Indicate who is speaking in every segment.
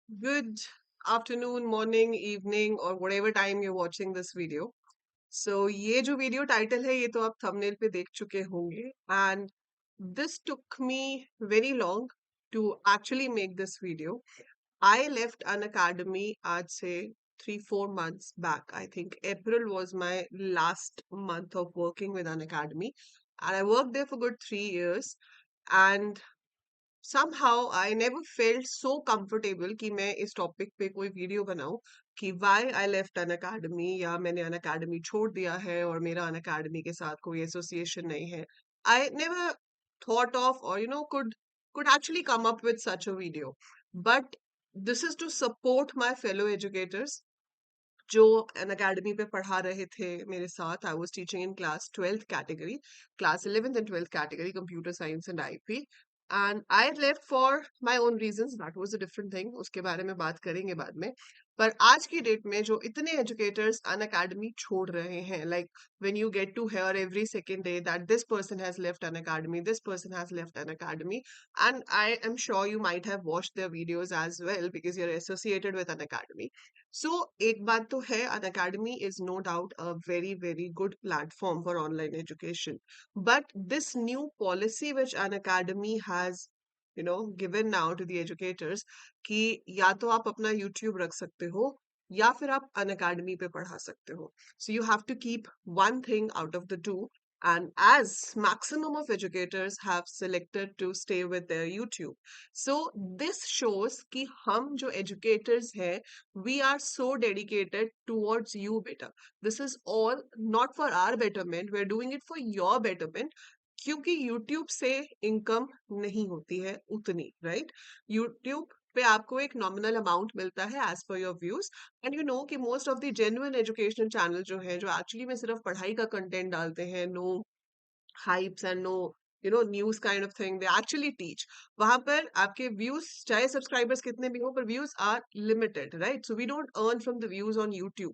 Speaker 1: Good afternoon, morning, evening, or whatever time you're watching this video. So ये जो video title है ये तो आप थंबनेल पे देख चुके होंगे and this took me very long to actually make this video. I left an academy आज से 3-4 months back. I think April was my last month of working with an academy and I worked there for good 3 years and somehow I never felt so comfortable कि मैं इस topic पे कोई video बनाऊं कि why I left an academy या मैंने an academy छोड़ दिया है और मेरा an academy के साथ कोई एसोसिएशन नहीं है. I never thought of or could actually come up with such a video. But this is to support my fellow educators जो एन अकेडमी पे पढ़ा रहे थे मेरे साथ. I was teaching in class 12th category, class 11th and 12th category computer science and IP. And I left for my own reasons, that was a different thing, उसके बारे में बात करेंगे बाद में. पर आज की डेट में जो इतने एजुकेटर्स अन अकेडमी छोड़ रहे हैं, like when you get to hear every second day that this person has left an academy, this person has left an academy, and I am sure you might have watched their videos as well because you're associated with an academy. So एक बात तो है, an academy is no doubt a very very good platform for online education. But this new policy which an academy has given now to the educators कि या तो आप अपना YouTube रख सकते हो या फिर आप अन अकेडमी पे पढ़ा सकते हो. So you have to keep one thing out of the two. And as maximum of educators have selected to stay with their YouTube. So this shows कि हम जो educators हैं, we are so dedicated towards you beta. This is all not for our betterment, we're doing it for your betterment. क्योंकि YouTube से income नहीं होती है उतनी, राइट? YouTube पे आपको एक नॉमिनल अमाउंट मिलता है as per your views. And you know कि most of the genuine educational channel जो है, जो एक्चुअली में सिर्फ पढ़ाई का कंटेंट डालते हैं, no hypes and no news kind of thing, they actually teach. वहां पर आपके व्यूज चाहे सब्सक्राइबर्स कितने भी हो, पर views are limited, right? So we don't earn from the views on YouTube.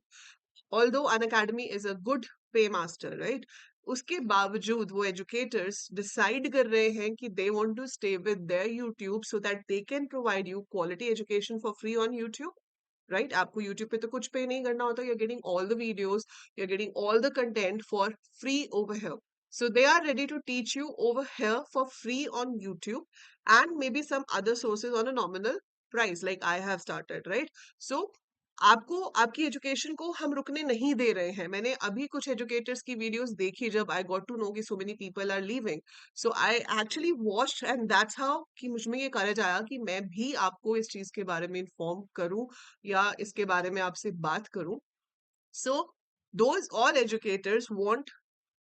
Speaker 1: although an academy is a good paymaster, right? उसके बावजूद वो educators decide कर रहे हैं कि they want to stay with their YouTube so that they can provide you quality education for free on YouTube. Right? आपको YouTube पे तो कुछ पे नहीं करना होता. You're getting all the videos, you're getting all the content for free over here. So they are ready to teach you over here for free on YouTube and maybe some other sources on a nominal price like I have started, right? So आपको आपकी education को हम रुकने नहीं दे रहे हैं. मैंने अभी कुछ एजुकेटर्स की वीडियोस देखी जब आई गॉट टू नो कि so many people are leaving. So I actually watched and that's how कि मुझ में ये करेज आया कि मैं भी आपको इस चीज के बारे में इन्फॉर्म करूं या इसके बारे में आपसे बात करूं. सो those all educators want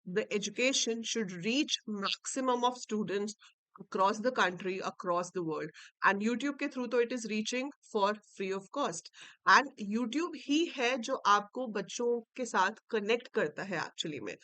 Speaker 1: the education should reach maximum of students across the country, across the world. And YouTube के through तो it is reaching for free of cost. And YouTube ही है जो आपको बच्चों के साथ connect करता है actually में.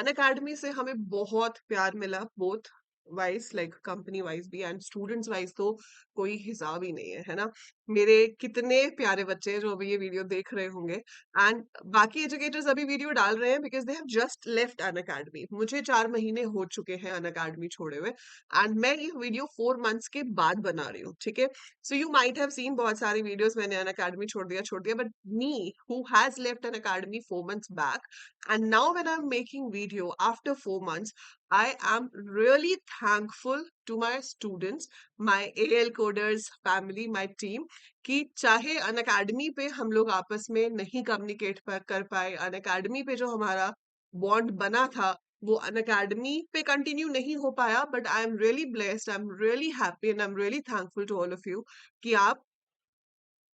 Speaker 1: अन अकेडमी से हमें बहुत प्यार मिला, both wise, like company wise भी एंड स्टूडेंट्स वाइज तो कोई हिसाब ही नहीं है ना? मेरे कितने प्यारे बच्चे हैं जो अभी ये वीडियो देख रहे होंगे. एंड बाकी एजुकेटर्स अभी वीडियो डाल रहे हैं because they have just left Unacademy. मुझे 4 महीने हो चुके हैं अन अकेडमी छोड़े हुए एंड मैं ये वीडियो 4 मंथ्स के बाद बना रही हूँ, ठीक है? So you might have seen बहुत सारी वीडियोस, मैंने अन अकेडमी छोड़ दिया, but me who has left Unacademy 4 months back and now when I am making video after 4 months, I am really thankful to my students, my AL coders family, my team, कि चाहे अन academy पे हम लोग आपस में नहीं communicate कर पाए, अन अकेडमी पे जो हमारा बॉन्ड बना था वो अन अकेडमी पे कंटिन्यू नहीं हो पाया, but I am really blessed, I am really happy and I am really thankful to all of you कि आप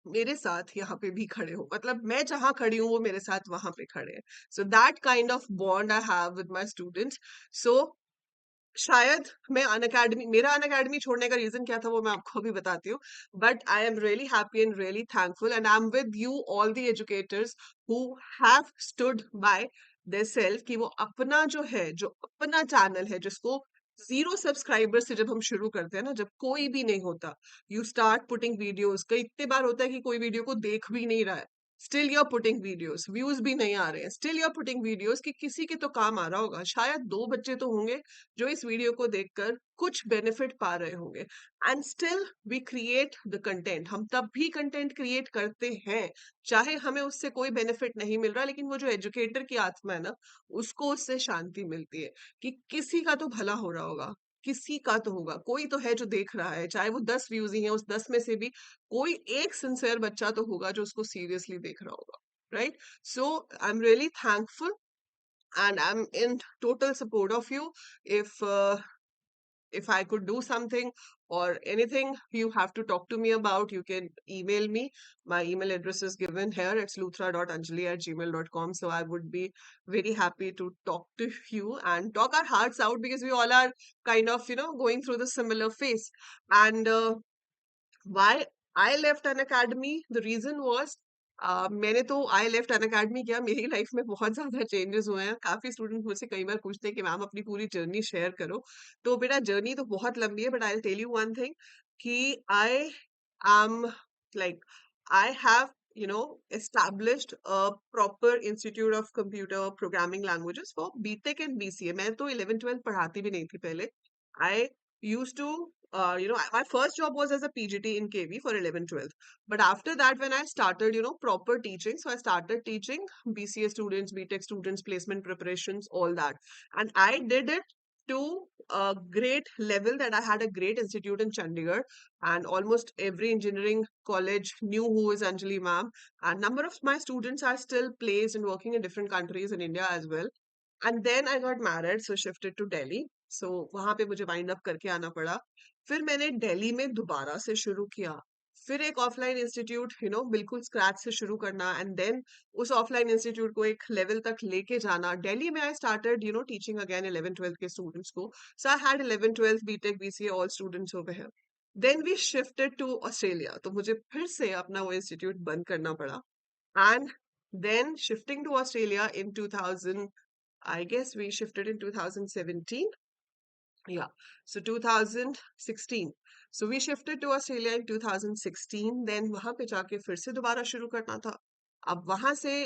Speaker 1: मेरे साथ यहाँ पे भी खड़े हो. मतलब मैं जहाँ खड़ी हूँ वो मेरे साथ वहां पे खड़े हैं. So that kind of bond I have with my students. So शायद मैं अन अकेडमी, मेरा अन अकेडमी छोड़ने का रीजन क्या था वो मैं आपको अभी बताती हूँ. But I am really happy and really thankful and I am with you all the educators who have stood by their self कि वो अपना जो है, जो अपना चैनल है, जिसको जीरो सब्सक्राइबर से जब हम शुरू करते हैं ना, जब कोई भी नहीं होता, यू स्टार्ट पुटिंग वीडियोस. कई इतने बार होता है कि कोई वीडियो को देख भी नहीं रहा है, still you are putting videos, views भी नहीं आ रहे हैं, still you are putting videos कि किसी के तो काम आ रहा होगा, शायद 2 बच्चे तो होंगे जो इस वीडियो को देखकर कुछ बेनिफिट पा रहे होंगे, and still we create the content. हम तब भी कंटेंट क्रिएट करते हैं चाहे हमें उससे कोई बेनिफिट नहीं मिल रहा, लेकिन वो जो एजुकेटर की आत्मा है ना, उसको उससे शांति मिलती है कि किसी का तो भला हो रहा होगा, किसी का तो होगा, कोई तो है जो देख रहा है, चाहे वो 10 व्यूज ही हैं, उस 10 में से भी कोई एक सिंसियर बच्चा तो होगा जो उसको सीरियसली देख रहा होगा, right? So I am really thankful and I'm in total support of you. If I could do something or anything you have to talk to me about, you can email me. My email address is given here. It's luthra.anjali@gmail.com. So I would be very happy to talk to you and talk our hearts out, because we all are kind of, going through the similar phase. And why I left an academy, the reason was, मैंने तो I left on academy किया, मेरी life में बहुत ज्यादा changes हुए हैं। काफी स्टूडेंट मुझसे कई बार पूछते हैं कि मैम अपनी पूरी जर्नी शेयर करो। तो बेटा जर्नी तो बहुत लंबी है, but I tell you one thing कि I am like I have established a proper institute of computer programming languages for BTech and BCA। मैं तो 11th 12th पढ़ाती भी नहीं थी पहले। I used to my first job was as a PGT in KV for 11th 12th, but after that when I started proper teaching, so I started teaching BCA students, BTech students, placement preparations, all that, and I did it to a great level that I had a great institute in Chandigarh, and almost every engineering college knew who is Anjali ma'am, and number of my students are still placed and working in different countries in India as well। And then I got married, so shifted to Delhi. So वहां पे मुझे wind up करके आना पड़ा। फिर मैंने दिल्ली में दोबारा से शुरू किया, फिर एक ऑफलाइन इंस्टीट्यूट, बिल्कुल स्क्रैच से शुरू करना, एंड देन उस ऑफलाइन इंस्टीट्यूट को एक लेवल तक लेके जाना। दिल्ली में I started teaching again 11th 12th के स्टूडेंट्स को। So I had 11th 12th BTech BCA all students over here. Then we shifted to Australia, तो मुझे फिर से अपना वो इंस्टीट्यूट बंद करना पड़ा। And then shifting to Australia in 2000, I guess we shifted in 2017. Yeah. So 2016. So we shifted to Australia in 2016. Then वहां पे जाके फिर से दोबारा शुरू करना था। अब वहां से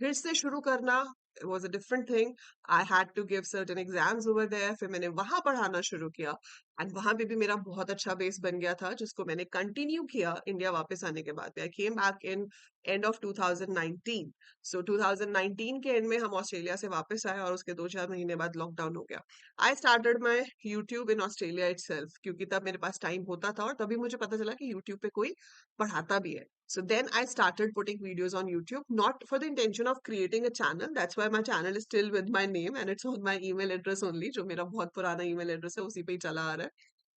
Speaker 1: फिर से शुरू करना was a different thing. I had to give certain exams over there. फिर मैंने वहां पढ़ाना शुरू किया, एंड वहां पे भी मेरा बहुत अच्छा बेस बन गया था, जिसको मैंने कंटिन्यू किया इंडिया वापस आने के बाद। I came back in end of 2019। So 2019 के एंड में हम ऑस्ट्रेलिया से वापस आए, और उसके 2-4 महीने बाद लॉकडाउन हो गया। I started my YouTube in Australia itself, क्योंकि तब मेरे पास टाइम होता था, और तभी मुझे पता चला कि यूट्यूब पे कोई पढ़ाता भी है। So then I started putting videos on YouTube, not for the intention of creating a channel. That's why my channel is still with my name and it's on my email address only, जो मेरा बहुत पुराना email address है, उसी पे ही चला आ रहा है।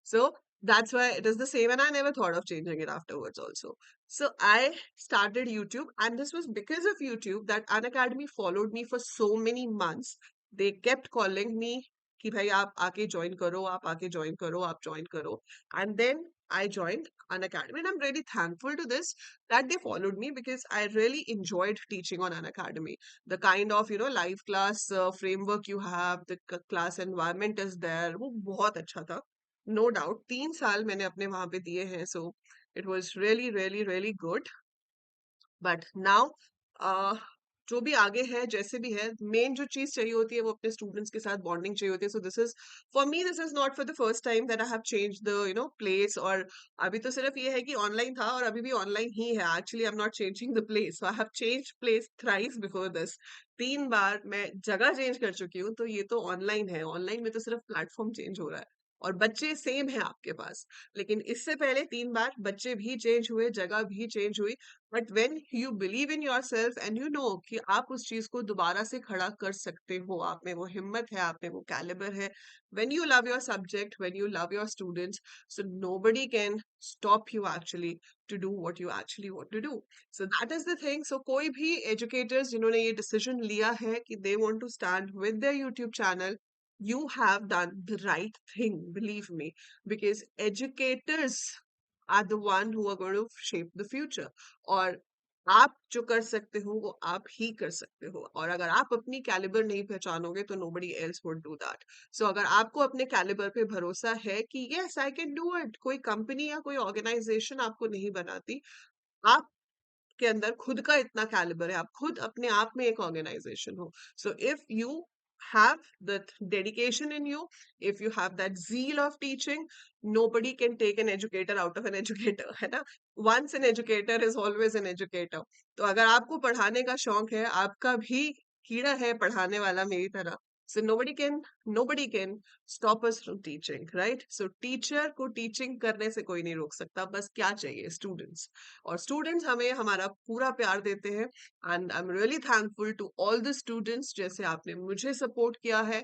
Speaker 1: So that's why it is the same, and I never thought of changing it afterwards also. So I started YouTube, and this was because of YouTube that Unacademy followed me for so many months. They kept calling me कि भाई आप आके join करो, आप आके join करो, आप join करो, and then I joined Unacademy, and I'm really thankful to this that they followed me, because I really enjoyed teaching on Unacademy. The kind of live class framework you have, the class environment is there, वो बहुत अच्छा था। No doubt 3 साल मैंने अपने वहां पे दिए हैं, so it was really really really good. But now जो भी आगे है, जैसे भी है, मेन जो चीज चाहिए होती है वो अपने स्टूडेंट्स के साथ बॉन्डिंग चाहिए होती है। So this is for me, this is not for the first time that I have change the place. और अभी तो सिर्फ ये है कि ऑनलाइन था, और अभी भी ऑनलाइन ही है। Actually I am not changing the place, I have change place thrice before this. 3 बार मैं जगह चेंज कर चुकी हूँ, तो ये तो ऑनलाइन है। ऑनलाइन में तो सिर्फ प्लेटफॉर्म चेंज हो रहा है, और बच्चे सेम है आपके पास। लेकिन इससे पहले 3 बार बच्चे भी चेंज हुए, जगह भी चेंज हुई। But when you believe in your self and you know कि आप उस चीज को दोबारा से खड़ा कर सकते हो, आप में वो हिम्मत है, आप में वो कैलिबर है, when you love your subject, when you love your students, so nobody can stop you actually to do what you actually want to do. So that is the thing. So कोई भी educators जिन्होंने ये decision लिया है कि they want to stand with their YouTube channel, you have done the right thing, believe me, because educators are the one who are going to shape the future। और आप जो कर सकते हो वो आप ही कर सकते हो, और अगर आप अपनी कैलिबर नहीं पहचानोगे तो nobody else would do that। सो अगर आपको अपने कैलिबर पे भरोसा है कि yes I can do it, कोई कंपनी या कोई ऑर्गेनाइजेशन आपको नहीं बनाती, आप के अंदर खुद का इतना कैलिबर है, आप खुद अपने आप में एक ऑर्गेनाइजेशन हो. So if you have that dedication in you, if you have that zeal of teaching, nobody can take an educator out of an educator, है ना. Once an educator is always an educator. तो अगर आपको पढ़ाने का शौक है, आपका भी कीड़ा है पढ़ाने वाला मेरी तरह, so nobody can stop us from teaching, right? So teacher को teaching करने से कोई नहीं रोक सकता, बस क्या चाहिए, students. और students हमें हमारा पूरा प्यार देते हैं. And I'm really thankful to all the students जैसे आपने मुझे support किया है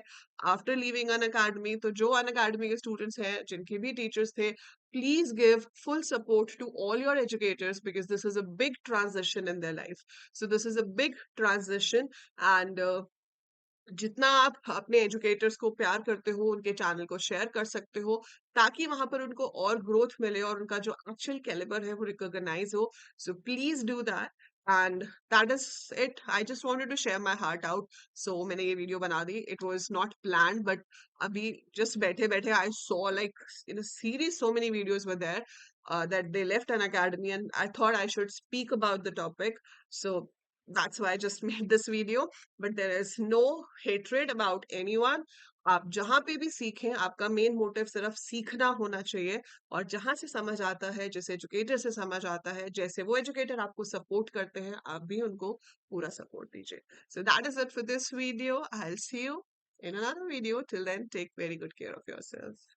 Speaker 1: after leaving an academy. तो जो अन अकेडमी के students हैं, जिनके भी teachers थे, please give full support to all your educators because this is a big transition in their life. So this is a big transition, and जितना आप अपने एजुकेटर्स को प्यार करते हो, उनके चैनल को शेयर कर सकते हो, ताकि वहां पर उनको और ग्रोथ मिले और उनका जो एक्चुअल कैलिबर है वो रिकॉग्नाइज हो. So please do that. And that is it. I just wanted to share my heart out. So मैंने ये वीडियो बना दी. It was not planned, but अभी जस्ट बैठे बैठे I saw like in a series so many videos were there that they left an academy, and I thought I should speak about the topic. So that's why I just made this video. But there is no hatred about anyone. आप जहाँ पे भी सीखें, आपका main motive सिर्फ सीखना होना चाहिए. और जहाँ से समझ आता है, जिस एजुकेटर से समझ आता है, जैसे वो एजुकेटर आपको सपोर्ट करते हैं, आप भी उनको पूरा सपोर्ट दीजिए. सो that is it for this video. I will see you in another video. Till then, take very good care of yourself.